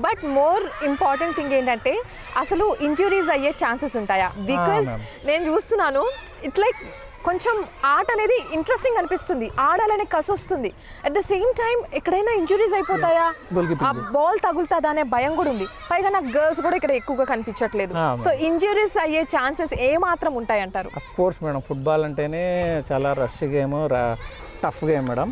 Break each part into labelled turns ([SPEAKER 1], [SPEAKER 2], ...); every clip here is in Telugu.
[SPEAKER 1] బట్ మోర్ ఇంపార్టెంట్ థింగ్ ఏంటంటే అసలు ఇంజురీస్ అయ్యే ఛాన్సెస్ ఉంటాయా? బికాజ్ నేను చూస్తున్నాను ఇట్ లైక్ కొంచెం ఆట అనేది ఇంట్రెస్టింగ్ అనిపిస్తుంది, ఆడాలనే కసి వస్తుంది. అట్ ద సేమ్ టైం ఎక్కడైనా ఇంజురీస్ అయిపోతాయా, ఆ బాల్ తగులుతుందా అనే భయం కూడా ఉంది. పైగా నాకు గర్ల్స్ కూడా ఇక్కడ ఎక్కువగా కనిపించట్లేదు. సో ఇంజురీస్ అయ్యే ఛాన్సెస్ ఏ మాత్రం ఉంటాయంటారు?
[SPEAKER 2] అఫ్ కోర్స్ మేడం, ఫుట్బాల్ అంటేనే చాలా rush game, tough game madam.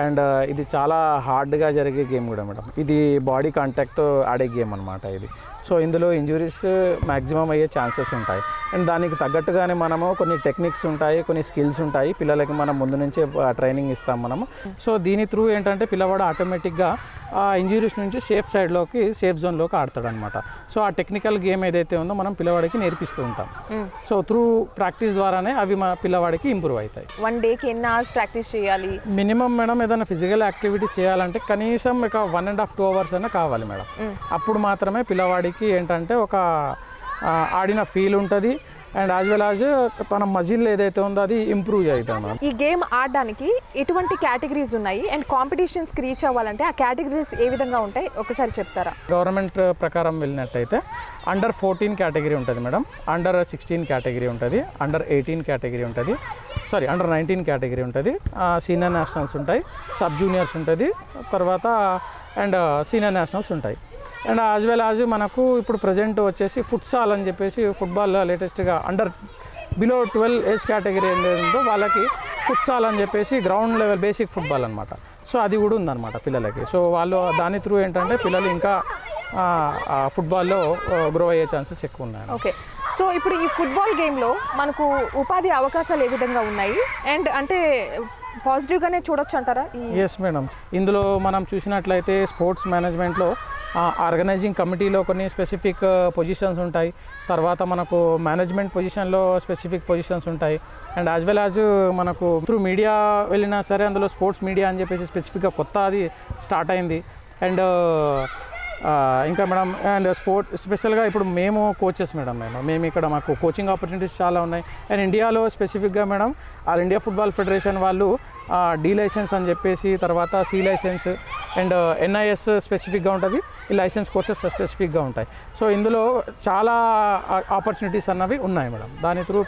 [SPEAKER 2] And ఇది చాలా హార్డ్గా జరిగే గేమ్ కూడా మేడం. ఇది బాడీ కాంటాక్ట్ ఆడే గేమ్ అనమాట ఇది. సో ఇందులో ఇంజురీస్ మ్యాక్సిమం అయ్యే ఛాన్సెస్ ఉంటాయి. అండ్ దానికి తగ్గట్టుగానే మనము కొన్ని టెక్నిక్స్ ఉంటాయి, కొన్ని స్కిల్స్ ఉంటాయి, పిల్లలకి మనం ముందు నుంచే ట్రైనింగ్ ఇస్తాం మనము. సో దీని త్రూ ఏంటంటే పిల్లవాడు ఆటోమేటిక్గా ఆ ఇంజురీస్ నుంచి సేఫ్ జోన్లోకి ఆడతాడు అనమాట. సో ఆ టెక్నికల్ గేమ్ ఏదైతే ఉందో మనం పిల్లవాడికి నేర్పిస్తూ ఉంటాం. సో త్రూ ప్రాక్టీస్ ద్వారానే అవి మా పిల్లవాడికి ఇంప్రూవ్ అవుతాయి.
[SPEAKER 1] 1 డేకి ఎన్ని అవర్స్ ప్రాక్టీస్ చేయాలి
[SPEAKER 2] మినిమం మేడం? ఏదైనా ఫిజికల్ యాక్టివిటీస్ చేయాలంటే కనీసం ఒక 1.5-2 అవర్స్ అయినా కావాలి మేడం. అప్పుడు మాత్రమే పిల్లవాడికి ఏంటంటే ఒక ఆడిన ఫీల్ ఉంటుంది. అండ్ యాజ్ వెల్ యాజ్ తన మజిల్ ఏదైతే ఉందో అది ఇంప్రూవ్ అవుతుంది మేడం.
[SPEAKER 1] ఈ గేమ్ ఆడడానికి ఎటువంటి కేటగిరీస్ ఉన్నాయి అండ్ కాంపిటీషన్స్కి రీచ్ అవ్వాలంటే ఆ కేటగిరీస్ ఏ విధంగా ఉంటాయి ఒకసారి చెప్తారా?
[SPEAKER 2] గవర్నమెంట్ ప్రకారం వెళ్ళినట్టయితే అండర్ 14 కేటగిరీ ఉంటుంది మేడం, అండర్ 16 కేటగిరీ ఉంటుంది, అండర్ 18 కేటగిరీ ఉంటుంది, అండర్ 19 కేటగిరీ ఉంటుంది, సీనియర్ నేషనల్స్ ఉంటాయి, సబ్ జూనియర్స్ ఉంటుంది, తర్వాత అండ్ సీనియర్ నేషనల్స్ ఉంటాయి. అండ్ యాజ్ వెల్ యాజ్ మనకు ఇప్పుడు ప్రజెంట్ వచ్చేసి ఫుట్సాల్ అని చెప్పేసి ఫుట్బాల్లో లేటెస్ట్గా బిలో 12 ఏజ్ కేటగిరీ ఏదో వాళ్ళకి ఫుట్సాల్ అని చెప్పేసి గ్రౌండ్ లెవెల్ బేసిక్ ఫుట్బాల్ అనమాట. సో అది కూడా ఉందన్నమాట పిల్లలకి. సో వాళ్ళు దాని త్రూ ఏంటంటే పిల్లలు ఇంకా ఫుట్బాల్లో గ్రో అయ్యే ఛాన్సెస్ ఎక్కువ ఉన్నాయి.
[SPEAKER 1] ఓకే, సో ఇప్పుడు ఈ ఫుట్బాల్ గేమ్లో మనకు ఉపాధి అవకాశాలు ఏ విధంగా ఉన్నాయి అండ్ అంటే పాజిటివ్గానే చూడొచ్చు అంటారా?
[SPEAKER 2] ఎస్ మేడం, ఇందులో మనం చూసినట్లయితే స్పోర్ట్స్ మేనేజ్మెంట్లో ఆర్గనైజింగ్ కమిటీలో కొన్ని స్పెసిఫిక్ పొజిషన్స్ ఉంటాయి, తర్వాత మనకు మేనేజ్మెంట్ పొజిషన్లో స్పెసిఫిక్ పొజిషన్స్ ఉంటాయి. అండ్ యాజ్ వెల్ యాజ్ మనకు త్రూ మీడియా వెళ్ళినా సరే అందులో స్పోర్ట్స్ మీడియా అని చెప్పేసి స్పెసిఫిక్గా కొత్త అది స్టార్ట్ అయింది. అండ్ ఇంకా మేడం అండ్ స్పెషల్గా ఇప్పుడు మేము కోచెస్ మేడం, మేము ఇక్కడ మాకు కోచింగ్ ఆపర్చునిటీస్ చాలా ఉన్నాయి. అండ్ ఇండియాలో స్పెసిఫిక్గా madam all India football federation వాళ్ళు డి లైసెన్స్ అని చెప్పేసి, తర్వాత సి లైసెన్స్ అండ్ NIS స్పెసిఫిక్గా ఉంటుంది, ఈ లైసెన్స్ కోర్సెస్ స్పెసిఫిక్గా ఉంటాయి. సో ఇందులో చాలా ఆపర్చునిటీస్ అన్నవి ఉన్నాయి మేడం. దాని త్రూ